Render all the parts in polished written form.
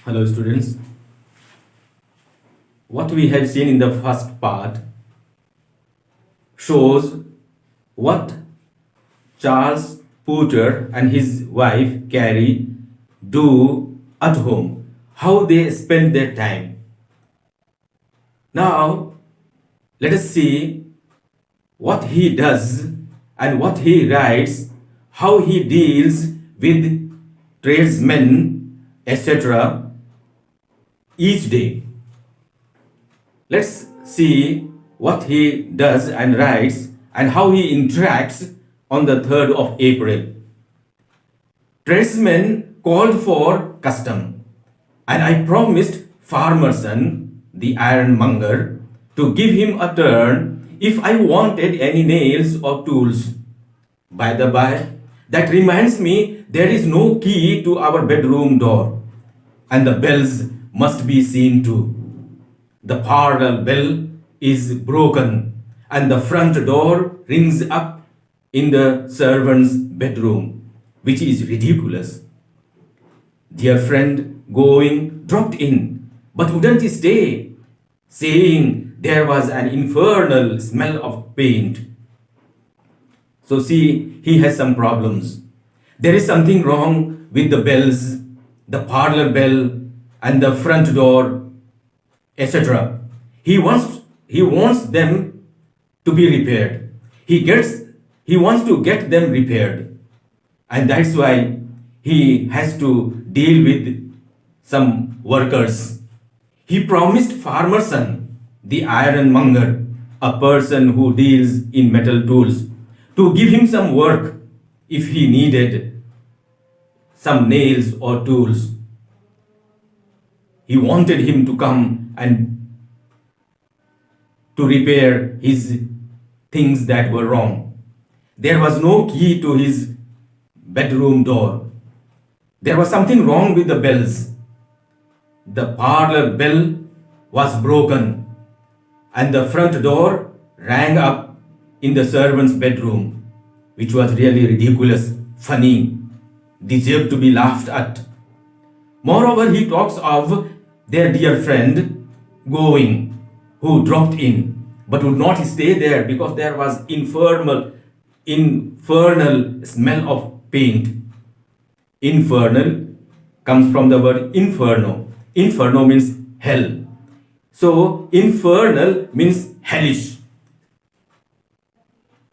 Hello students. What we have seen in the first part shows what Charles Porter and his wife Carrie do at home, how they spend their time. Now let us see what he does and what he writes, how he deals with tradesmen, etc. each day. Let's see what he does and writes and how he interacts on the 3rd of April. Tradesmen called for custom, and I promised Farmerson, the ironmonger, to give him a turn if I wanted any nails or tools. By the by, that reminds me there is no key to our bedroom door, and the bells must be seen to. The parlor bell is broken, and the front door rings up in the servant's bedroom, which is ridiculous. Dear friend going dropped in, but wouldn't stay, saying there was an infernal smell of paint. So see, he has some problems. There is something wrong with the bells, the parlor bell, and the front door, etc. He wants them to be repaired. He wants to get them repaired. And that's why he has to deal with some workers. He promised Farmerson, the ironmonger, a person who deals in metal tools, to give him some work if he needed some nails or tools. He wanted him to come and to repair his things that were wrong. There was no key to his bedroom door. There was something wrong with the bells. The parlor bell was broken, and the front door rang up in the servant's bedroom, which was really ridiculous, funny, deserved to be laughed at. Moreover, he talks of their dear friend going, who dropped in, but would not stay there because there was infernal smell of paint. Infernal comes from the word inferno. Inferno means hell. So infernal means hellish,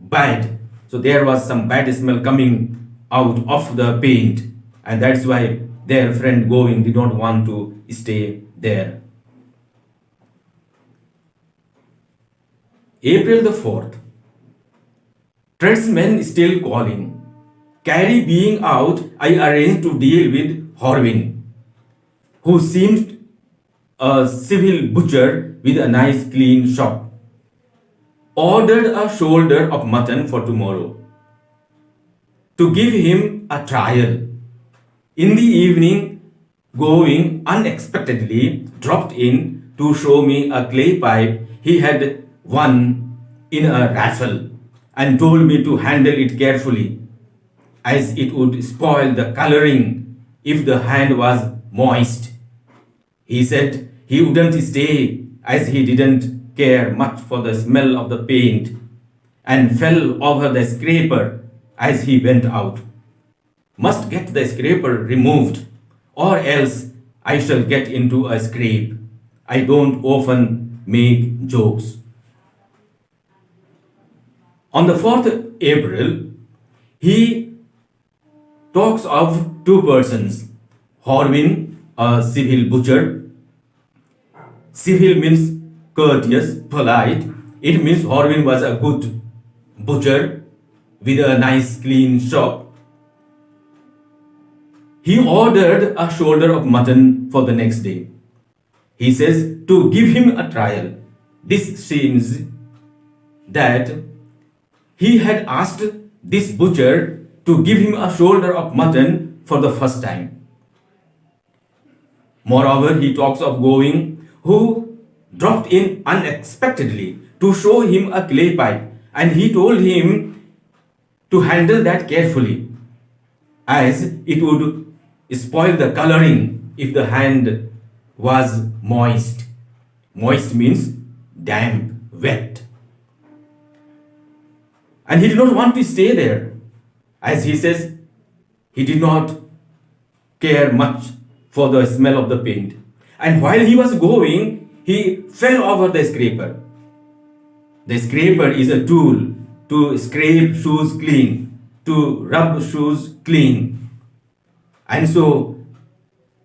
bad. So there was some bad smell coming out of the paint, and that's why their friend going did not want to stay there. April the 4th. Tradesmen still calling. Carrie being out, I arranged to deal with Horwin, who seemed a civil butcher with a nice clean shop. Ordered a shoulder of mutton for tomorrow, to give him a trial. In the evening, going unexpectedly dropped in to show me a clay pipe he had won in a raffle, and told me to handle it carefully, as it would spoil the coloring if the hand was moist. He said he wouldn't stay, as he didn't care much for the smell of the paint, and fell over the scraper as he went out. Must get the scraper removed, or else I shall get into a scrape. I don't often make jokes. On the 4th April, he talks of two persons. Horwin, a civil butcher. Civil means courteous, polite. It means Horwin was a good butcher with a nice clean shop. He ordered a shoulder of mutton for the next day. He says to give him a trial. This seems that he had asked this butcher to give him a shoulder of mutton for the first time. Moreover, he talks of going, who dropped in unexpectedly to show him a clay pipe, and he told him to handle that carefully, as it would spoil the coloring if the hand was moist. Moist means damp, wet. And he did not want to stay there. As he says, he did not care much for the smell of the paint. And while he was going, he fell over the scraper. The scraper is a tool to scrape shoes clean, to rub shoes clean. And so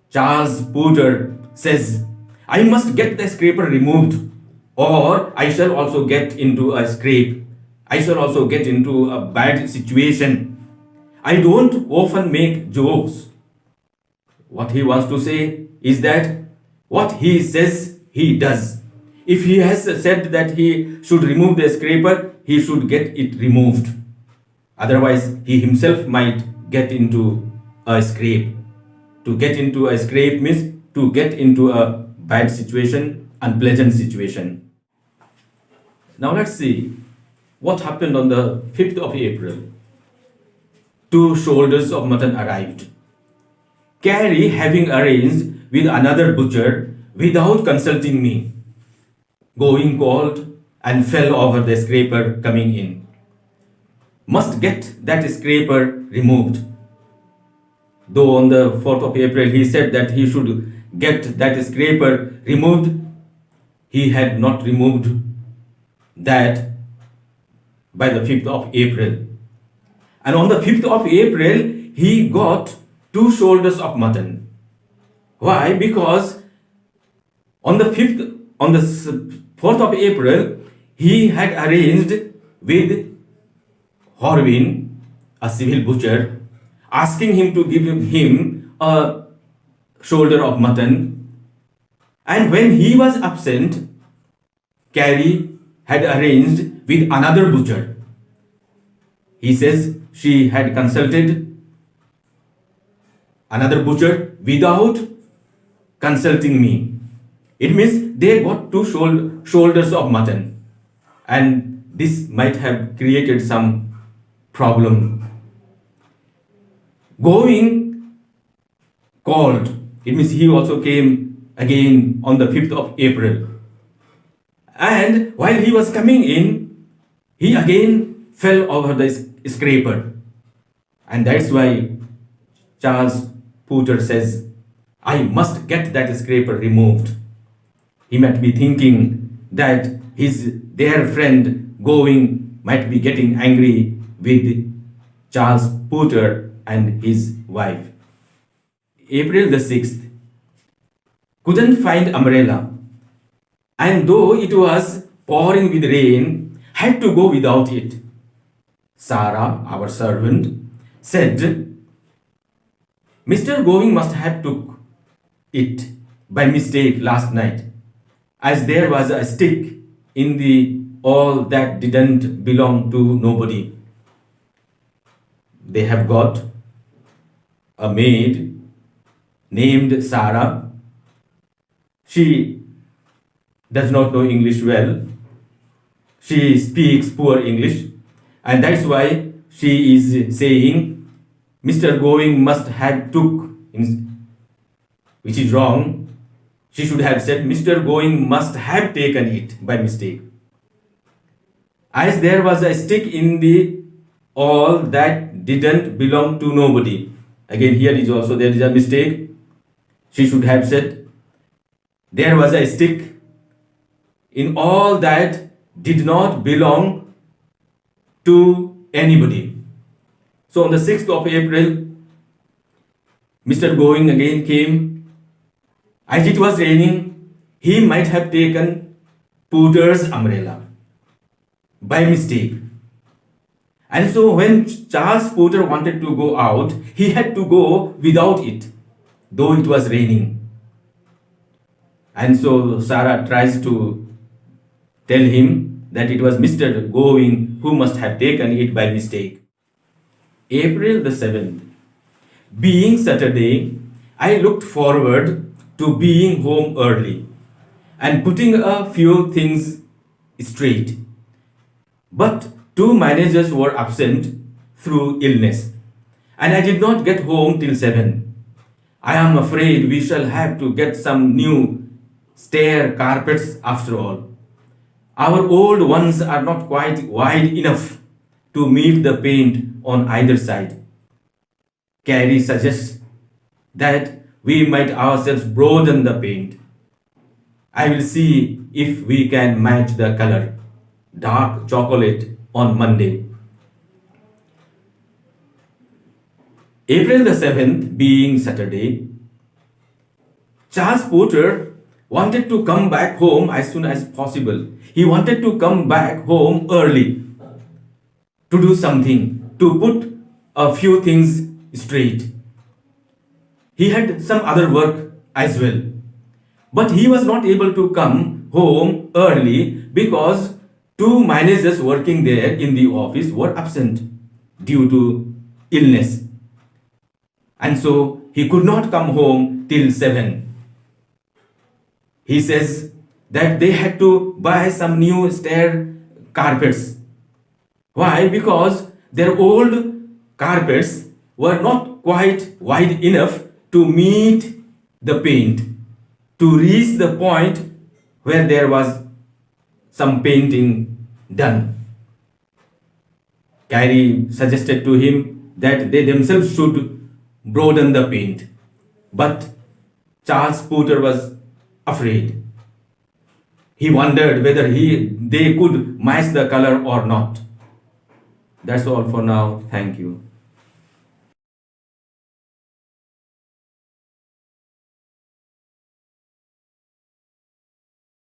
Charles Porter says, I must get the scraper removed, or I shall also get into a scrape. I shall also get into a bad situation. I don't often make jokes. What he wants to say is that what he says, he does. If he has said that he should remove the scraper, he should get it removed. Otherwise, he himself might get into a scrape. To get into a scrape means to get into a bad situation, unpleasant situation. Now let's see what happened on the 5th of April. 2 shoulders of mutton arrived. Carrie having arranged with another butcher without consulting me. Going cold and fell over the scraper coming in. Must get that scraper removed. Though on the 4th of April he said that he should get that scraper removed, he had not removed that by the 5th of April. And on the 5th of April, he got 2 shoulders of mutton. Why? Because on the 4th of April, he had arranged with Horwin, a civil butcher, asking him to give him a shoulder of mutton. And when he was absent, Carrie had arranged with another butcher. He says she had consulted another butcher without consulting me. It means they got 2 shoulders of mutton, and this might have created some problem. Going cold, it means he also came again on the 5th of April. And while he was coming in, he again fell over the scraper. And that's why Charles Porter says, I must get that scraper removed. He might be thinking that their friend going might be getting angry with Charles Porter and his wife. April the 6th. Couldn't find umbrella. And though it was pouring with rain, had to go without it. Sarah, our servant, said, Mr. Going must have took it by mistake last night, as there was a stick in the all that didn't belong to nobody. They have got a maid named Sarah. She does not know English well. She speaks poor English, and that's why she is saying Mr. Going must have took, which is wrong. She should have said Mr. Going must have taken it by mistake. As there was a stick in the all that didn't belong to nobody. Again, here is also there is a mistake. She should have said there was a stick in all that did not belong to anybody. So on the 6th of April, Mr. Going again came. As it was raining, he might have taken Porter's umbrella by mistake. And so when Charles Porter wanted to go out, he had to go without it, though it was raining. And so Sarah tries to tell him that it was Mr. Going who must have taken it by mistake. April the 7th. Being Saturday, I looked forward to being home early and putting a few things straight. But 2 managers were absent through illness, and I did not get home till 7. I am afraid we shall have to get some new stair carpets after all. Our old ones are not quite wide enough to meet the paint on either side. Carrie suggests that we might ourselves broaden the paint. I will see if we can match the color, dark chocolate, on Monday. April the 7th being Saturday, Charles Porter wanted to come back home as soon as possible. He wanted to come back home early to do something, to put a few things straight. He had some other work as well. But he was not able to come home early because two managers working there in the office were absent due to illness. And so he could not come home till 7. He says that they had to buy some new stair carpets. Why? Because their old carpets were not quite wide enough to meet the paint, to reach the point where there was some painting done. Carrie suggested to him that they themselves should broaden the paint. But Charles Porter was afraid. He wondered whether they could match the color or not. That's all for now. Thank you.